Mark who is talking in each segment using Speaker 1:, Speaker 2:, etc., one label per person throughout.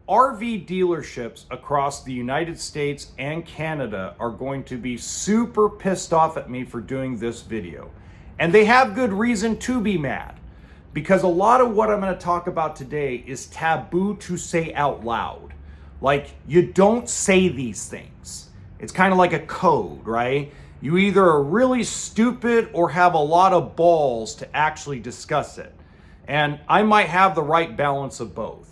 Speaker 1: RV dealerships across the United States and Canada are going to be super pissed off at me for doing this video. And they have good reason to be mad, because a lot of what I'm going to talk about today is taboo to say out loud. Like, you don't say these things. It's kind of like a code, right? You either are really stupid or have a lot of balls to actually discuss it. And I might have the right balance of both.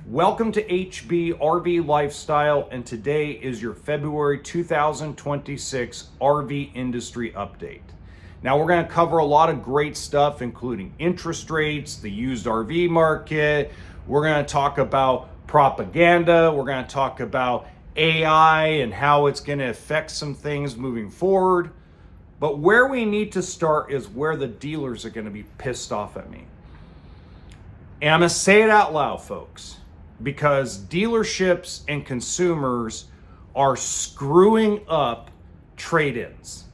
Speaker 1: Welcome to HB RV Lifestyle, and today is your February 2026 RV industry update. Now we're going to cover a lot of great stuff, including interest rates, the used RV market. We're going to talk about propaganda. We're going to talk about AI and how it's going to affect some things moving forward. But where we need to start is where the dealers are going to be pissed off at me. And I'm going to say it out loud, folks, because dealerships and consumers are screwing up trade-ins.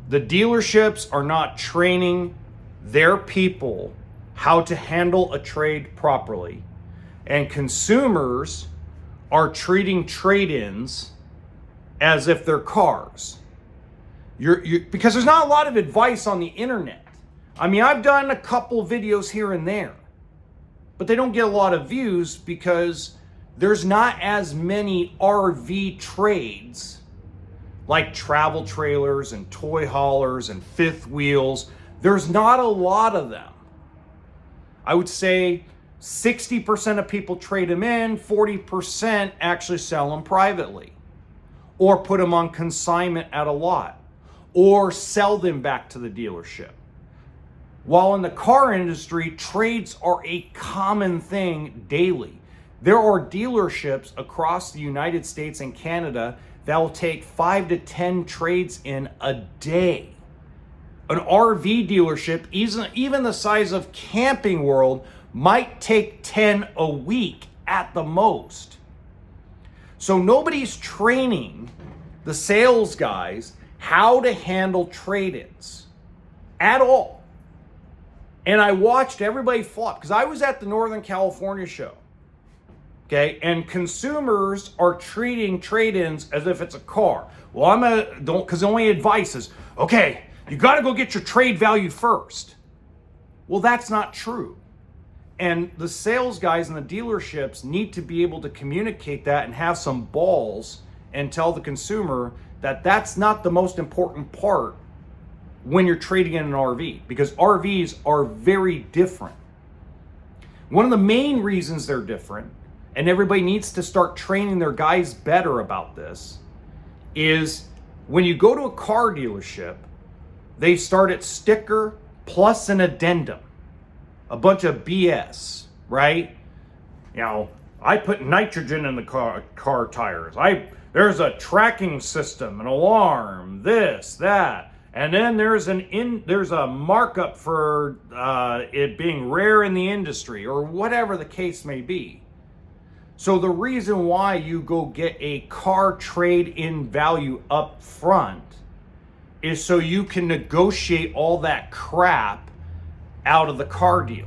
Speaker 1: The dealerships are not training their people how to handle a trade properly, and consumers are treating trade-ins as if they're cars. Because there's not a lot of advice on the internet. I mean, I've done a couple videos here and there, but they don't get a lot of views because there's not as many RV trades like travel trailers and toy haulers and fifth wheels. There's not a lot of them. I would say 60% of people trade them in, 40% actually sell them privately, or put them on consignment at a lot, or sell them back to the dealership. While in the car industry, trades are a common thing daily. There are dealerships across the United States and Canada that will take 5 to 10 trades in a day. An RV dealership, even the size of Camping World, might take 10 a week at the most. So nobody's training the sales guys how to handle trade-ins at all. And I watched everybody flop because I was at the Northern California show. Okay, and consumers are treating trade-ins as if it's a car. Well, because the only advice is, okay, you got to go get your trade value first. Well, that's not true. And the sales guys in the dealerships need to be able to communicate that and have some balls and tell the consumer that that's not the most important part when you're trading in an RV, because RVs are very different. One of the main reasons they're different, and everybody needs to start training their guys better about this, is when you go to a car dealership, they start at sticker plus an addendum. A bunch of BS, right? You know, I put nitrogen in the car tires. There's a tracking system, an alarm, this, that. And then there's a markup for it being rare in the industry, or whatever the case may be. So the reason why you go get a car trade-in value up front is so you can negotiate all that crap out of the car deal.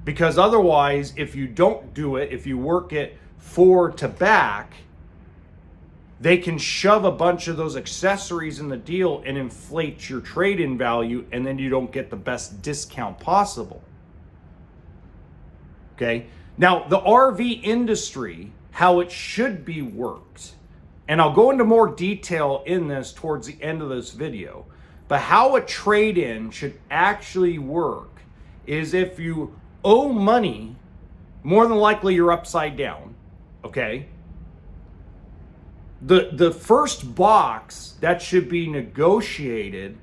Speaker 1: Because otherwise, if you don't do it, if you work it forward to back, they can shove a bunch of those accessories in the deal and inflate your trade-in value, and then you don't get the best discount possible. Okay? Now, the RV industry, how it should be worked, and I'll go into more detail in this towards the end of this video, but how a trade-in should actually work is if you owe money, more than likely you're upside down, okay? The first box that should be negotiated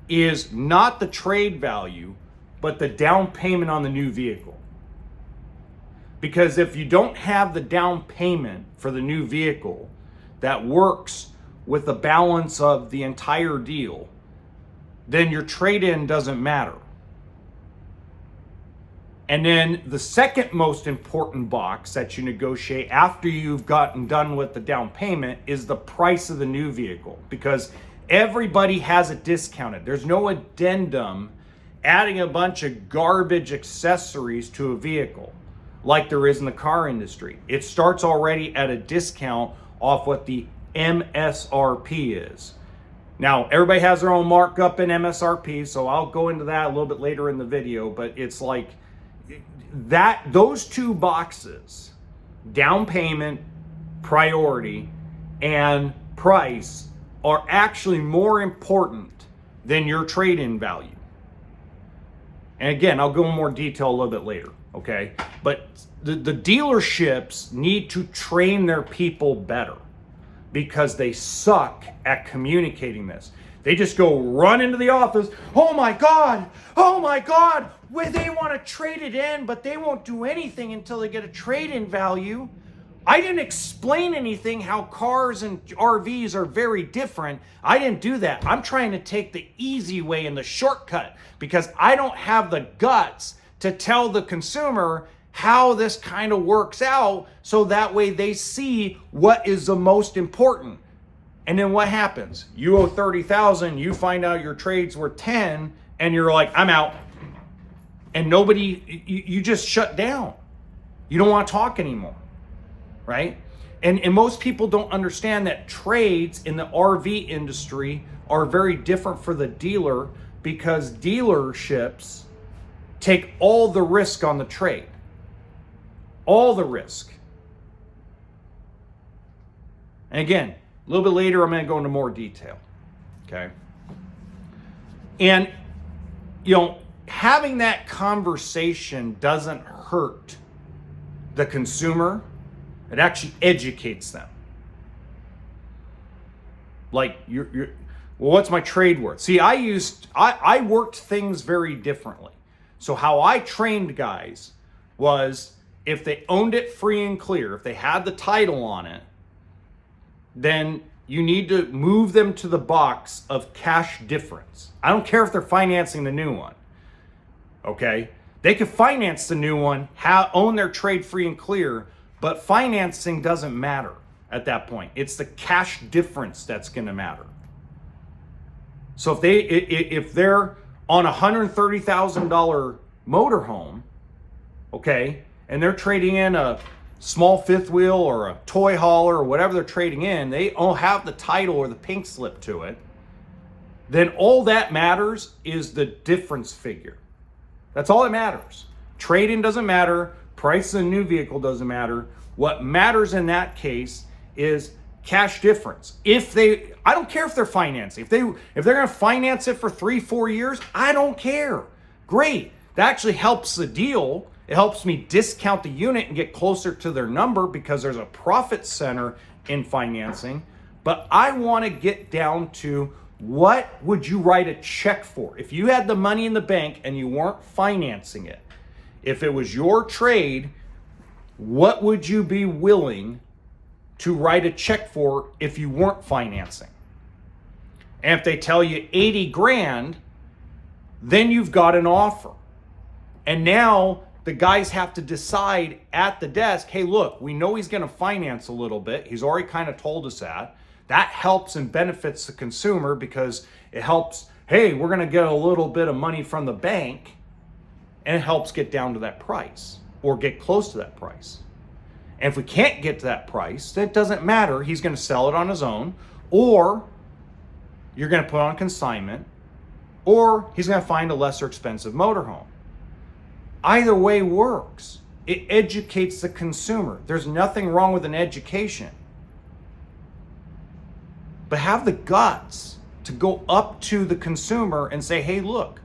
Speaker 1: is not the trade value, but the down payment on the new vehicle. Because if you don't have the down payment for the new vehicle that works with the balance of the entire deal, then your trade-in doesn't matter. And then the second most important box that you negotiate after you've gotten done with the down payment is the price of the new vehicle, because everybody has it discounted. There's no addendum adding a bunch of garbage accessories to a vehicle. like there is in the car industry. It starts already at a discount off what the MSRP is. Now, everybody has their own markup in MSRP, so I'll go into that a little bit later in the video, but it's like that, those two boxes, down payment, priority, and price, are actually more important than your trade-in value. And again, I'll go in more detail a little bit later, okay? But the dealerships need to train their people better because they suck at communicating this. They just go run into the office, oh my God, well, they want to trade it in, but they won't do anything until they get a trade-in value. I didn't explain anything how cars and RVs are very different. I didn't do that. I'm trying to take the easy way and the shortcut because I don't have the guts to tell the consumer how this kind of works out so that way they see what is the most important. And then what happens? You owe $30,000, you find out your trade's worth 10, and you're like, I'm out. And nobody, you just shut down. You don't want to talk anymore. Right? And most people don't understand that trades in the RV industry are very different for the dealer because dealerships take all the risk on the trade. All the risk. And again, a little bit later, I'm going to go into more detail. Okay? And, you know, having that conversation doesn't hurt the consumer. It actually educates them. Like, well, what's my trade worth? See, I worked things very differently. So how I trained guys was if they owned it free and clear, if they had the title on it, then you need to move them to the box of cash difference. I don't care if they're financing the new one. Okay? They could finance the new one, own their trade free and clear, but financing doesn't matter at that point. It's the cash difference that's going to matter. So if they're on a $130,000 motorhome, okay, and they're trading in a small fifth wheel or a toy hauler or whatever they're trading in, they all have the title or the pink slip to it, then all that matters is the difference figure. That's all that matters. Trade-in doesn't matter. Price of a new vehicle doesn't matter. What matters in that case is cash difference. I don't care if they're financing. If they're going to finance it for 3-4 years, I don't care. Great. That actually helps the deal. It helps me discount the unit and get closer to their number because there's a profit center in financing. But I want to get down to what would you write a check for? If you had the money in the bank and you weren't financing it, if it was your trade, what would you be willing to write a check for if you weren't financing? And if they tell you 80 grand, then you've got an offer. And now the guys have to decide at the desk, hey, look, we know he's going to finance a little bit. He's already kind of told us that. That helps and benefits the consumer because it helps, hey, we're going to get a little bit of money from the bank, and it helps get down to that price or get close to that price. And if we can't get to that price, then it doesn't matter. He's going to sell it on his own, or you're going to put on consignment, or he's going to find a lesser expensive motorhome. Either way works. It educates the consumer. There's nothing wrong with an education. But have the guts to go up to the consumer and say, hey, look.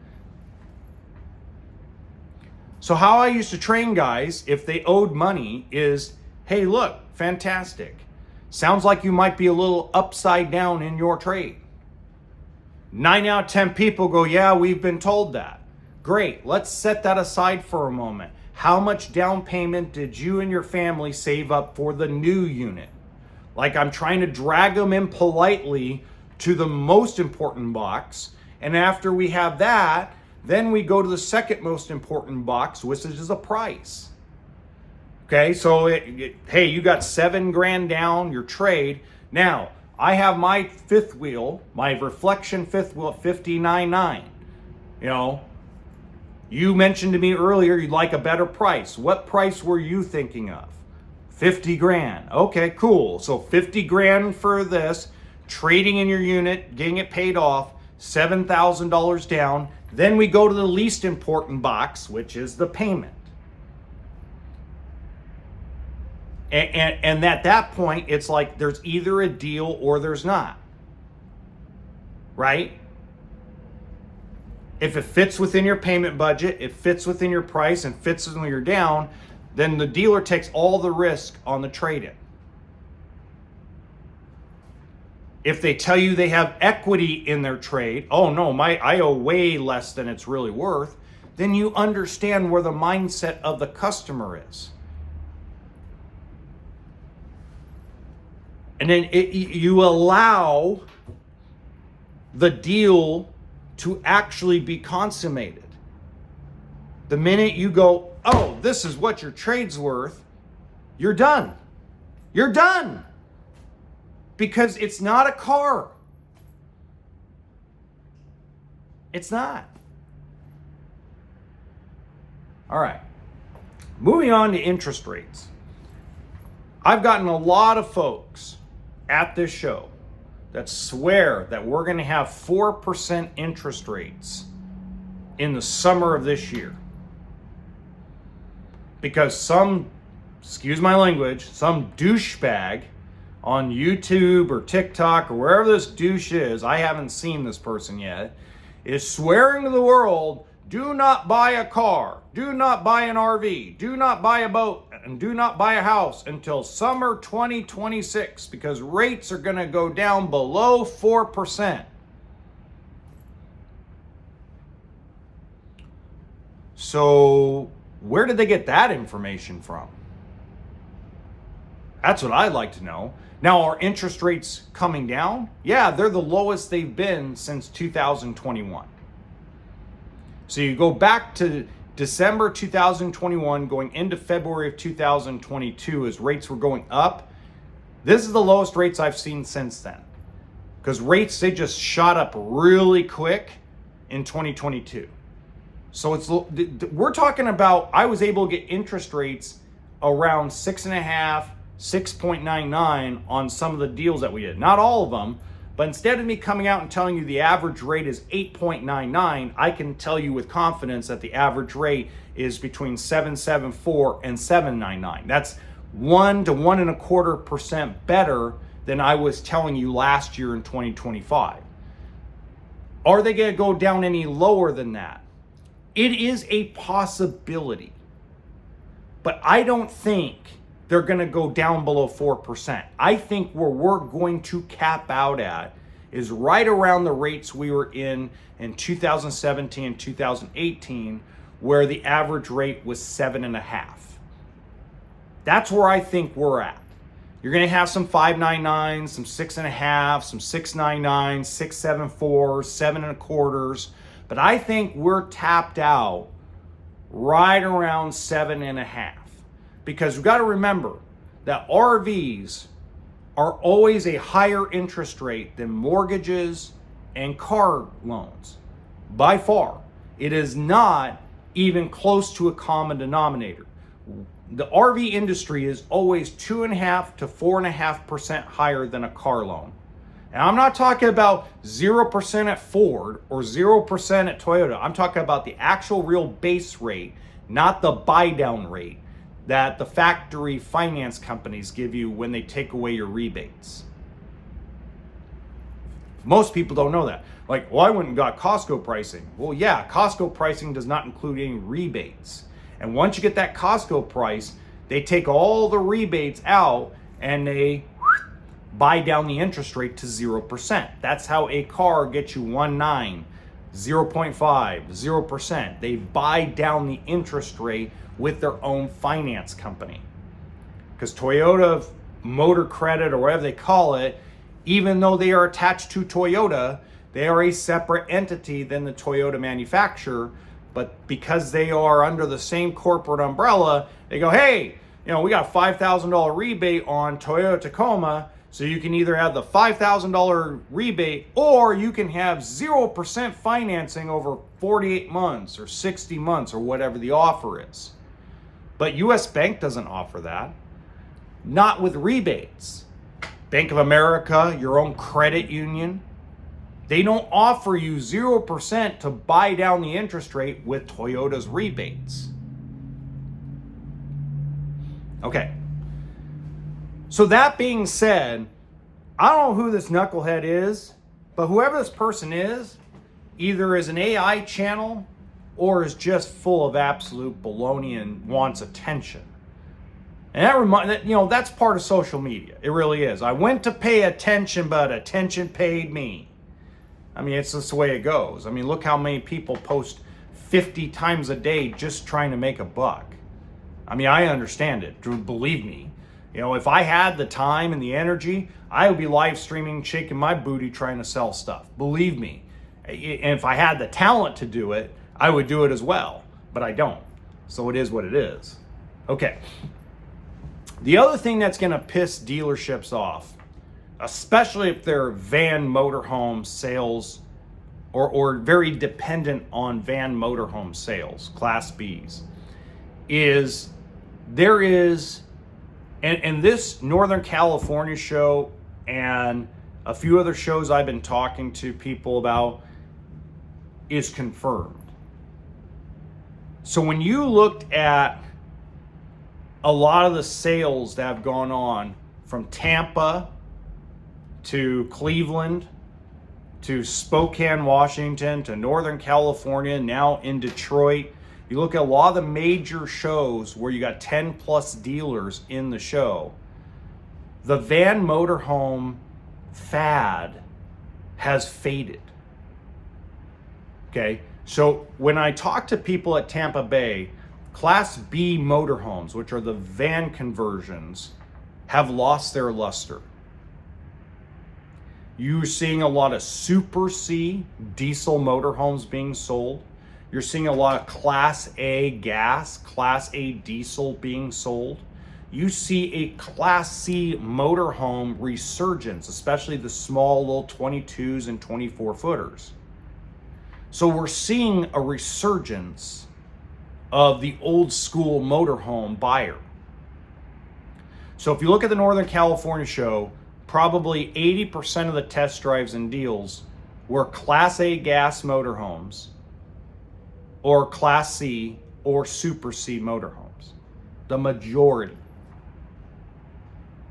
Speaker 1: So how I used to train guys, if they owed money, is, hey, look, fantastic. Sounds like you might be a little upside down in your trade. 9 out of 10 people go, yeah, we've been told that. Great, let's set that aside for a moment. How much down payment did you and your family save up for the new unit? Like, I'm trying to drag them in politely to the most important box. And after we have that, then we go to the second most important box, which is the price. Okay, so hey, you got 7 grand down your trade. Now, I have my fifth wheel, my reflection fifth wheel at $59.9. You know, You mentioned to me earlier you'd like a better price. What price were you thinking of? 50 grand. Okay, cool. So 50 grand for this, trading in your unit, getting it paid off, $7,000 down. Then we go to the least important box, which is the payment. And at that point, it's like there's either a deal or there's not. Right? If it fits within your payment budget, it fits within your price, and fits when you're down, then the dealer takes all the risk on the trade-in. If they tell you they have equity in their trade, oh no, I owe way less than it's really worth, then you understand where the mindset of the customer is. And then you allow the deal to actually be consummated. The minute you go, oh, this is what your trade's worth, you're done. You're done. Because it's not a car. It's not. All right. Moving on to interest rates. I've gotten a lot of folks at this show that swear that we're going to have 4% interest rates in the summer of this year. Because some, excuse my language, some douchebag on YouTube or TikTok or wherever this douche is, I haven't seen this person yet, is swearing to the world, do not buy a car, do not buy an RV, do not buy a boat, and do not buy a house until summer 2026 because rates are going to go down below 4%. So where did they get that information from? That's what I'd like to know. Now, are interest rates coming down? Yeah, they're the lowest they've been since 2021. So you go back to December 2021 going into February of 2022 as rates were going up. This is the lowest rates I've seen since then. Because rates, they just shot up really quick in 2022. So we're talking about, I was able to get interest rates around 6.5, 6.99 on some of the deals that we did. Not all of them, but instead of me coming out and telling you the average rate is 8.99, I can tell you with confidence that the average rate is between 7.74 and 7.99. That's 1 to 1.25% better than I was telling you last year in 2025. Are they going to go down any lower than that? It is a possibility, but I don't think they're going to go down below 4%. I think where we're going to cap out at is right around the rates we were in 2017 and 2018, where the average rate was 7.5. That's where I think we're at. You're going to have some 5.99s, some 6.5, some 6.99s, 6.74, 7.25s, but I think we're tapped out right around 7.5. Because we've got to remember that RVs are always a higher interest rate than mortgages and car loans. By far. It is not even close to a common denominator. The RV industry is always 2.5 to 4.5% higher than a car loan. And I'm not talking about 0% at Ford or 0% at Toyota. I'm talking about the actual real base rate, not the buy down rate that the factory finance companies give you when they take away your rebates. Most people don't know that. Like, well, I went and got Costco pricing. Well, yeah, Costco pricing does not include any rebates. And once you get that Costco price, they take all the rebates out and they buy down the interest rate to 0%. That's how a car gets you 1.9, 0.5, 0%. They buy down the interest rate with their own finance company. Because Toyota Motor Credit or whatever they call it, even though they are attached to Toyota, they are a separate entity than the Toyota manufacturer. But because they are under the same corporate umbrella, they go, hey, we got a $5,000 rebate on Toyota Tacoma. So you can either have the $5,000 rebate, or you can have 0% financing over 48 months or 60 months or whatever the offer is. But US Bank doesn't offer that. Not with rebates. Bank of America, your own credit union, they don't offer you 0% to buy down the interest rate with Toyota's rebates. Okay. So that being said, I don't know who this knucklehead is, but whoever this person is, either is an AI channel or is just full of absolute baloney and wants attention. And that's part of social media. It really is. I went to pay attention, but attention paid me. I mean, it's just the way it goes. I mean, look how many people post 50 times a day just trying to make a buck. I mean, I understand it. Believe me. If I had the time and the energy, I would be live streaming, shaking my booty, trying to sell stuff. Believe me. And if I had the talent to do it, I would do it as well. But I don't. So it is what it is. Okay. The other thing that's going to piss dealerships off, especially if they're van motorhome sales or very dependent on van motorhome sales, Class Bs, is there is, and this Northern California show and a few other shows I've been talking to people about is confirmed. So when you looked at a lot of the sales that have gone on from Tampa to Cleveland to Spokane, Washington to Northern California, now in Detroit, you look at a lot of the major shows where you got 10 plus dealers in the show, the van motorhome fad has faded. Okay, so when I talk to people at Tampa Bay, Class B motorhomes, which are the van conversions, have lost their luster. You're seeing a lot of Super C diesel motorhomes being sold. You're seeing a lot of Class A gas, Class A diesel being sold. You see a Class C motorhome resurgence, especially the small little 22s and 24 footers. So we're seeing a resurgence of the old school motorhome buyer. So if you look at the Northern California show, probably 80% of the test drives and deals were Class A gas motorhomes or Class C or Super C motorhomes. The majority.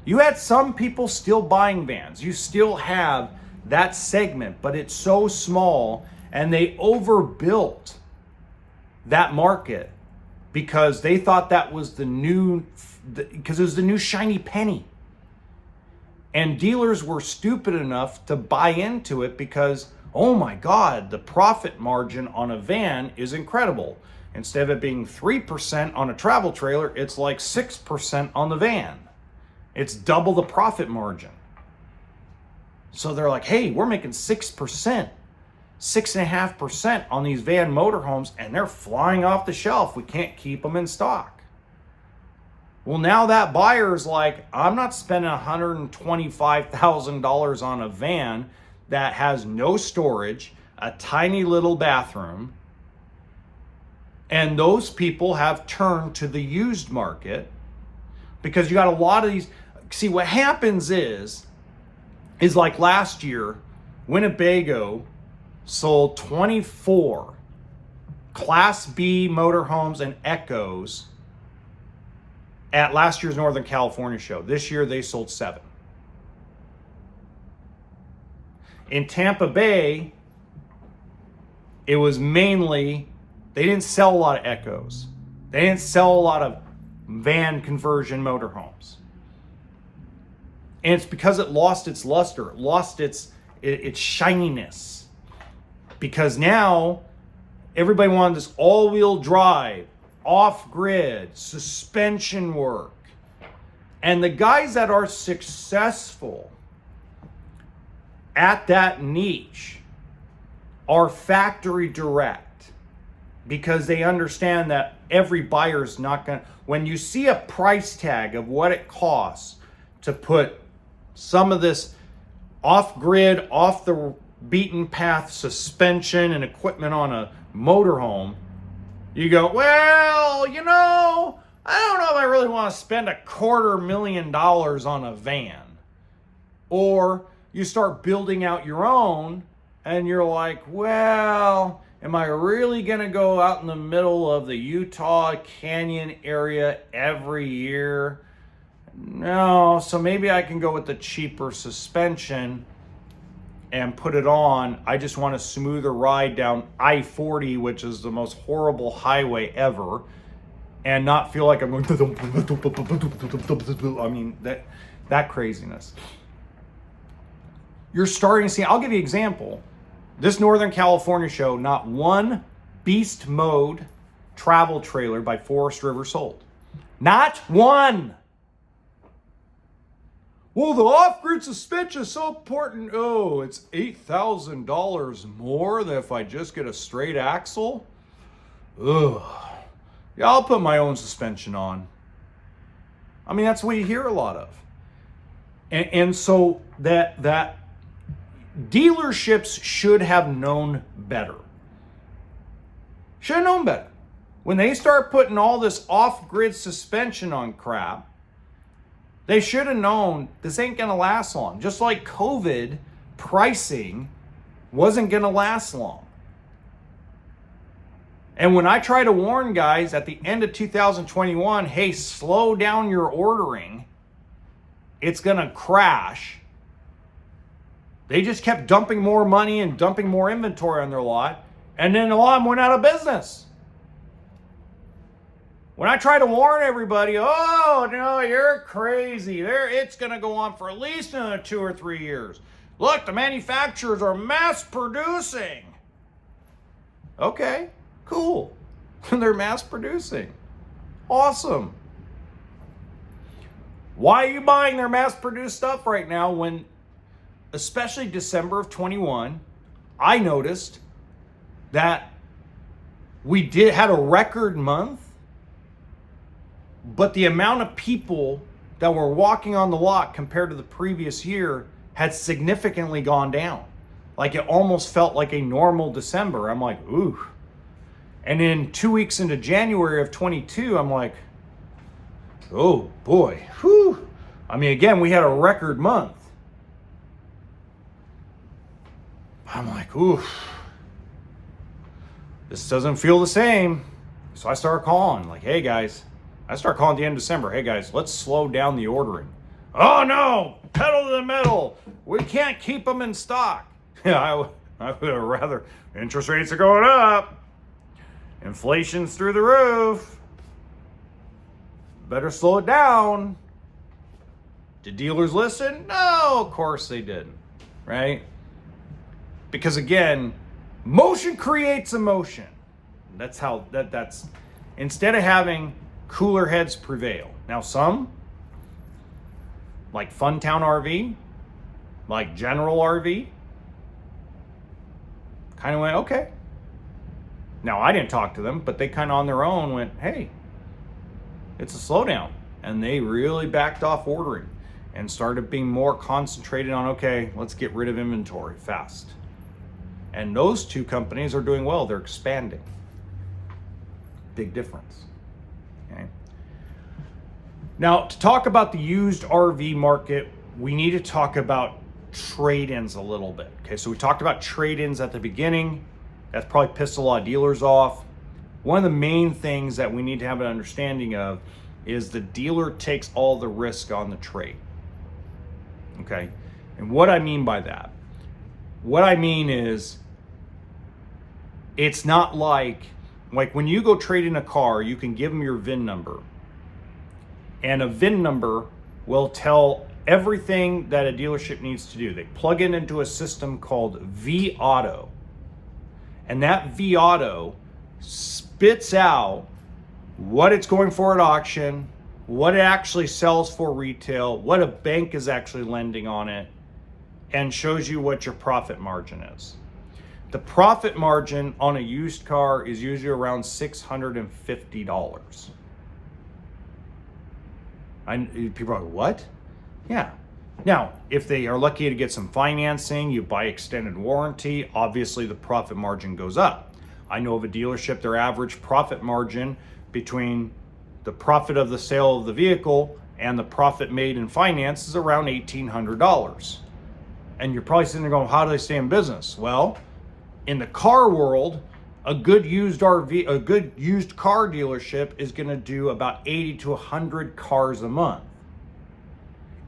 Speaker 1: You had some people still buying vans. You still have that segment, but it's so small and they overbuilt that market because they thought that was because it was the new shiny penny. And dealers were stupid enough to buy into it because, oh my God, the profit margin on a van is incredible. Instead of it being 3% on a travel trailer, it's like 6% on the van. It's double the profit margin. So they're like, hey, we're making 6%. 6.5% on these van motorhomes, and they're flying off the shelf. We can't keep them in stock. Well, now that buyer's like, I'm not spending $125,000 on a van that has no storage, a tiny little bathroom, and those people have turned to the used market because you got a lot of these. See, what happens is like last year, Winnebago sold 24 Class B motorhomes and Echoes at last year's Northern California show. This year they sold 7. In Tampa Bay, it was mainly, they didn't sell a lot of Echoes. They didn't sell a lot of van conversion motorhomes. And it's because it lost its luster, it lost its shininess. Because now everybody wanted this all-wheel drive, off-grid, suspension work. And the guys that are successful at that niche are factory direct because they understand that every buyer's not going to, when you see a price tag of what it costs to put some of this off-grid, off the beaten path suspension and equipment on a motorhome, you go, well, I don't know if I really want to spend $250,000 on a van. Or you start building out your own and you're like, well, am I really going to go out in the middle of the Utah Canyon area every year? No, so maybe I can go with the cheaper suspension and put it on. I just want a smoother ride down I-40, which is the most horrible highway ever, and not feel like I'm going, I mean, that craziness. You're starting to see, I'll give you an example. This Northern California show, not one beast mode travel trailer by Forest River sold. Not one. Well, the off-grid suspension is so important. Oh, it's $8,000 more than if I just get a straight axle. Ugh. Yeah, I'll put my own suspension on. I mean, that's what you hear a lot of. And so that dealerships should have known better. Should have known better. When they start putting all this off-grid suspension on crap, they should have known this ain't going to last long. Just like COVID, pricing wasn't going to last long. And when I try to warn guys at the end of 2021, hey, slow down your ordering, it's going to crash. They just kept dumping more money and dumping more inventory on their lot, and then a lot of them went out of business. When I try to warn everybody, oh, no, you're crazy. It's going to go on for at least another 2 or 3 years. Look, the manufacturers are mass producing. Okay, cool. They're mass producing. Awesome. Why are you buying their mass produced stuff right now when, especially December of 21, I noticed that we had a record month, but the amount of people that were walking on the lot compared to the previous year had significantly gone down. Like it almost felt like a normal December. I'm like, ooh. And then 2 weeks into January of 22, I'm like, oh boy, whew. I mean, again, we had a record month. I'm like, ooh, this doesn't feel the same. So I started calling, like, hey guys, I start calling at the end of December. Hey guys, let's slow down the ordering. Oh no, pedal to the metal. We can't keep them in stock. Yeah, I would have rather. Interest rates are going up. Inflation's through the roof. Better slow it down. Did dealers listen? No, of course they didn't, right? Because again, motion creates emotion. That's how that's instead of having cooler heads prevail. Now some, like Funtown RV, like General RV, kind of went, okay. Now I didn't talk to them, but they kind of on their own went, hey, it's a slowdown. And they really backed off ordering and started being more concentrated on, okay, let's get rid of inventory fast. And those two companies are doing well. They're expanding. Big difference. Okay. Now, to talk about the used RV market, we need to talk about trade-ins a little bit. Okay, so we talked about trade-ins at the beginning. That's probably pissed a lot of dealers off. One of the main things that we need to have an understanding of is the dealer takes all the risk on the trade. Okay, and what I mean by that, what I mean is, it's not like when you go trade in a car, you can give them your VIN number. And a VIN number will tell everything that a dealership needs to do. They plug it into a system called vAuto. And that vAuto spits out what it's going for at auction, what it actually sells for retail, what a bank is actually lending on it, and shows you what your profit margin is. The profit margin on a used car is usually around $650. People are like, what? Yeah. Now, if they are lucky to get some financing, you buy extended warranty, obviously the profit margin goes up. I know of a dealership, their average profit margin between the profit of the sale of the vehicle and the profit made in finance is around $1,800. And you're probably sitting there going, how do they stay in business? Well, in the car world, a good used car dealership is going to do about 80 to 100 cars a month.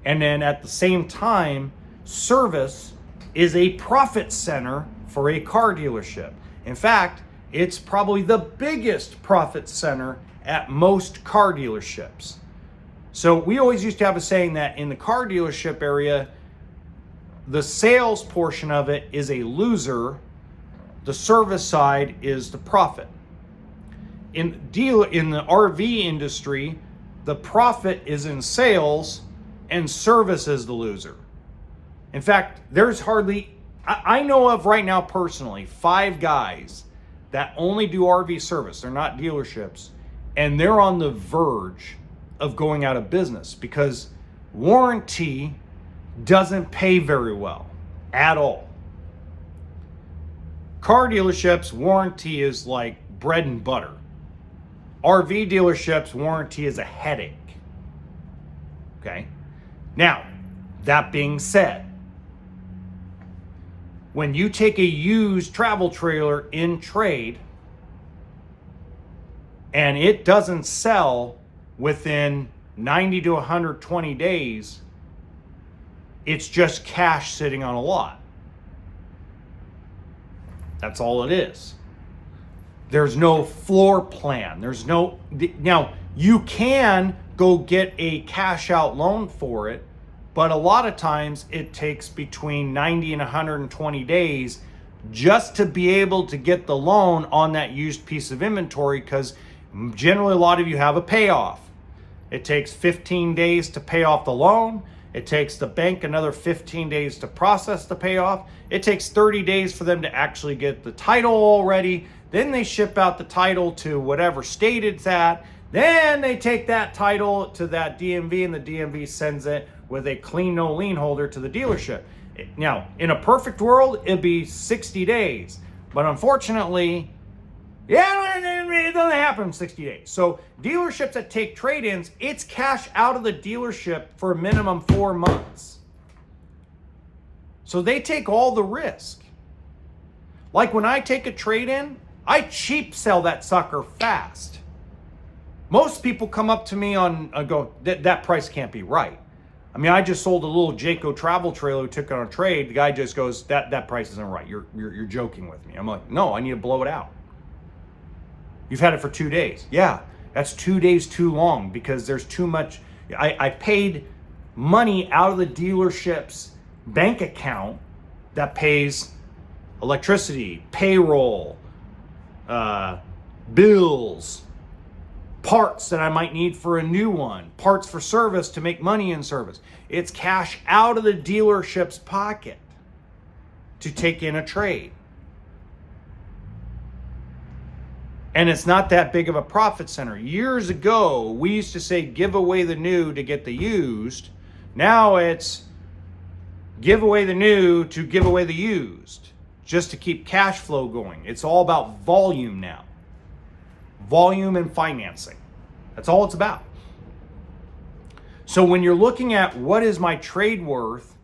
Speaker 1: And then at the same time, service is a profit center for a car dealership. In fact, it's probably the biggest profit center at most car dealerships. So we always used to have a saying that in the car dealership area, the sales portion of it is a loser, the service side is the profit. In the RV industry, the profit is in sales and service is the loser. In fact, there's hardly, I know of right now personally, 5 guys that only do RV service. They're not dealerships. And they're on the verge of going out of business because warranty doesn't pay very well at all. Car dealerships, warranty is like bread and butter. RV dealerships, warranty is a headache. Okay? Now, that being said, when you take a used travel trailer in trade and it doesn't sell within 90 to 120 days, it's just cash sitting on a lot. That's all it is. There's no floor plan. Now, you can go get a cash out loan for it, but a lot of times it takes between 90 and 120 days just to be able to get the loan on that used piece of inventory, because generally a lot of you have a payoff. It takes 15 days to pay off the loan. It takes the bank another 15 days to process the payoff. It takes 30 days for them to actually get the title all ready. Then they ship out the title to whatever state it's at. Then they take that title to that DMV, and the DMV sends it with a clean no lien holder to the dealership. Now, in a perfect world, it'd be 60 days. But unfortunately, it doesn't happen in 60 days. So dealerships that take trade-ins, it's cash out of the dealership for a minimum 4 months. So they take all the risk. Like when I take a trade-in, I cheap sell that sucker fast. Most people come up to me go, that price can't be right. I mean, I just sold a little Jayco travel trailer, took it on a trade. The guy just goes, that price isn't right. You're joking with me. I'm like, no, I need to blow it out. You've had it for 2 days. Yeah, that's 2 days too long because there's too much. I paid money out of the dealership's bank account that pays electricity, payroll, bills, parts that I might need for a new one, parts for service to make money in service. It's cash out of the dealership's pocket to take in a trade. And it's not that big of a profit center. Years ago, we used to say give away the new to get the used. Now it's give away the new to give away the used, just to keep cash flow going. It's all about volume now. Volume and financing. That's all it's about. So when you're looking at what is my trade worth,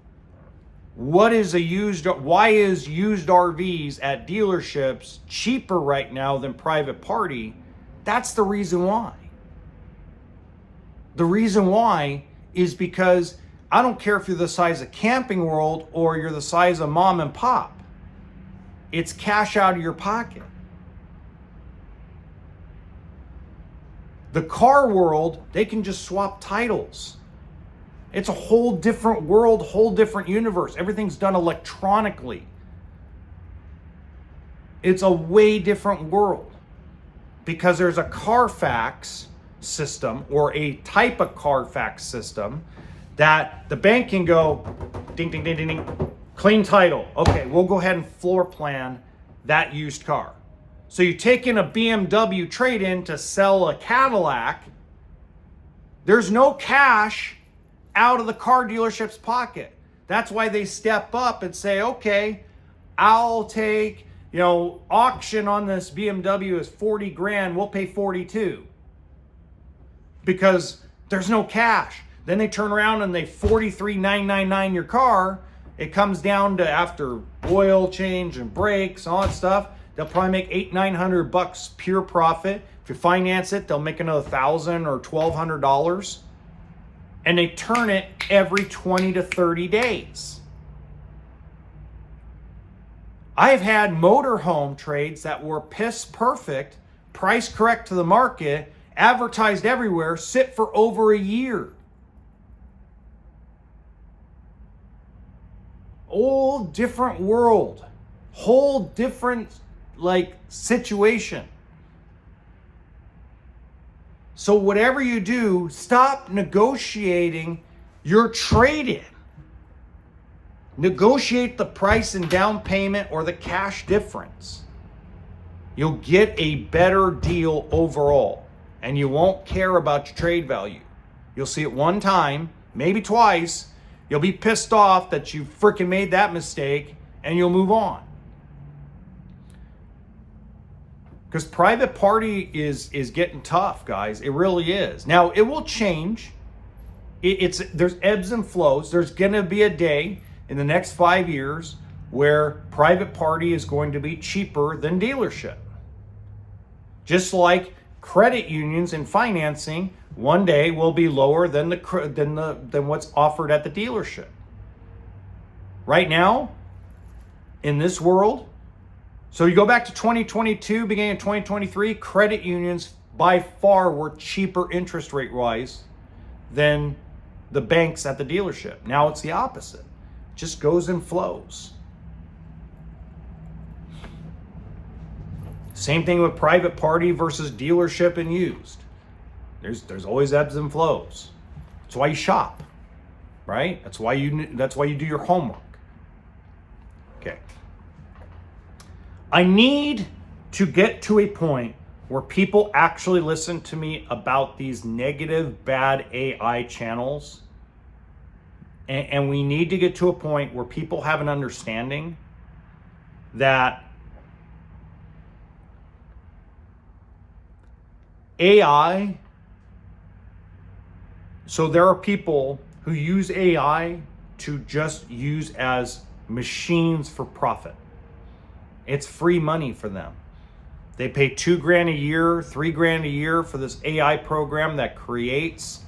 Speaker 1: why is used RVs at dealerships cheaper right now than private party? That's the reason why. The reason why is because I don't care if you're the size of Camping World or you're the size of mom and pop. It's cash out of your pocket. The car world, they can just swap titles. It's a whole different world, whole different universe. Everything's done electronically. It's a way different world because there's a Carfax system or a type of Carfax system that the bank can go ding, ding, ding, ding, ding, clean title. Okay, we'll go ahead and floor plan that used car. So you take in a BMW trade-in to sell a Cadillac. There's no cash out of the car dealership's pocket. That's why they step up and say, okay, I'll take, auction on this BMW is 40 grand. We'll pay 42 because there's no cash. Then they turn around and they 43,999 your car. It comes down to, after oil change and brakes and all that stuff, they'll probably make $800-900 pure profit. If you finance it, they'll make another $1,000 or $1,200. And they turn it every 20 to 30 days. I've had motorhome trades that were piss perfect, price correct to the market, advertised everywhere, sit for over a year. Whole different world, whole different situation. So whatever you do, stop negotiating your trade-in. Negotiate the price and down payment or the cash difference. You'll get a better deal overall, and you won't care about your trade value. You'll see it one time, maybe twice. You'll be pissed off that you freaking made that mistake, and you'll move on. Because private party is getting tough, guys. It really is. Now, it will change. There's ebbs and flows. There's going to be a day in the next 5 years where private party is going to be cheaper than dealership. Just like credit unions and financing one day will be lower than what's offered at the dealership. Right now, in this world, so you go back to 2022, beginning of 2023, credit unions by far were cheaper interest rate wise than the banks at the dealership. Now it's the opposite. It just goes and flows. Same thing with private party versus dealership and used. There's always ebbs and flows. That's why you shop, right? That's why you do your homework. Okay. I need to get to a point where people actually listen to me about these negative, bad AI channels. And we need to get to a point where people have an understanding that AI, so there are people who use AI to just use as machines for profit. It's free money for them. They pay $2,000 a year, $3,000 a year for this AI program that creates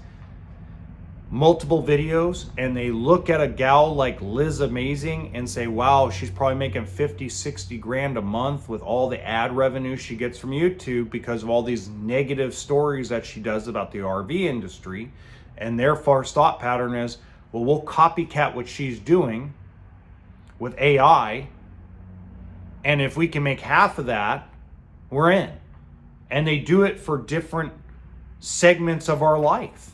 Speaker 1: multiple videos, and they look at a gal like Liz Amazing and say, wow, she's probably making 50, 60 grand a month with all the ad revenue she gets from YouTube because of all these negative stories that she does about the RV industry. And their first thought pattern is, well, we'll copycat what she's doing with AI. And if we can make half of that, we're in. And they do it for different segments of our life.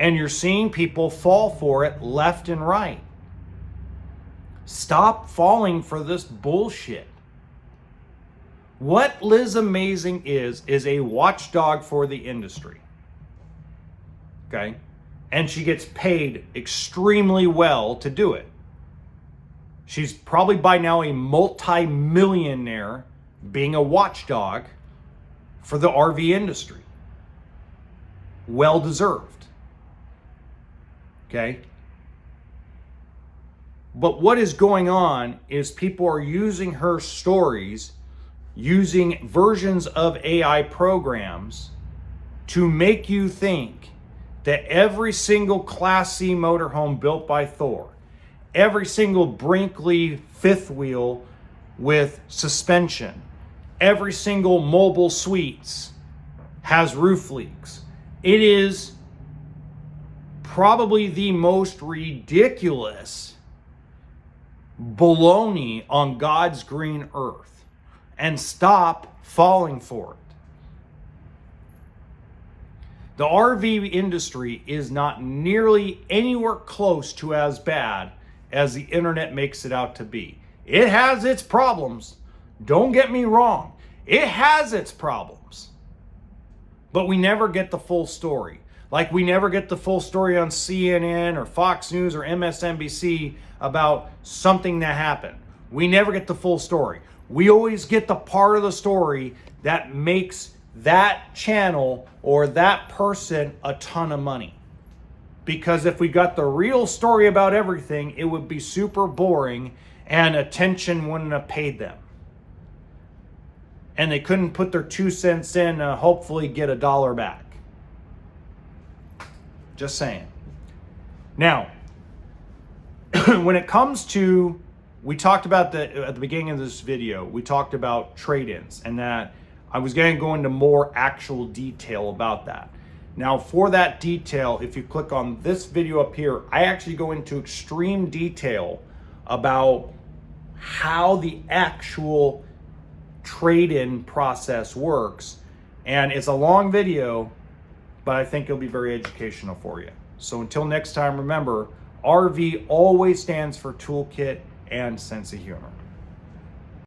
Speaker 1: And you're seeing people fall for it left and right. Stop falling for this bullshit. What Liz Amazing is a watchdog for the industry. Okay? And she gets paid extremely well to do it. She's probably by now a multi-millionaire being a watchdog for the RV industry. Well deserved. Okay? But what is going on is people are using her stories, using versions of AI programs to make you think that every single Class C motorhome built by Thor, every single Brinkley fifth wheel with suspension, every single mobile suites has roof leaks. It is probably the most ridiculous baloney on God's green earth. And stop falling for it. The RV industry is not nearly anywhere close to as bad as the internet makes it out to be. It has its problems. Don't get me wrong. It has its problems. But we never get the full story. Like we never get the full story on CNN or Fox News or MSNBC about something that happened. We never get the full story. We always get the part of the story that makes that channel or that person a ton of money. Because if we got the real story about everything, it would be super boring and attention wouldn't have paid them. And they couldn't put their 2 cents in to hopefully get $1 back. Just saying. Now, when it comes to, we talked about at the beginning of this video, we talked about trade-ins and that I was going to go into more actual detail about that. Now, for that detail, if you click on this video up here, I actually go into extreme detail about how the actual trade-in process works. And it's a long video, but I think it'll be very educational for you. So until next time, remember, RV always stands for toolkit and sense of humor.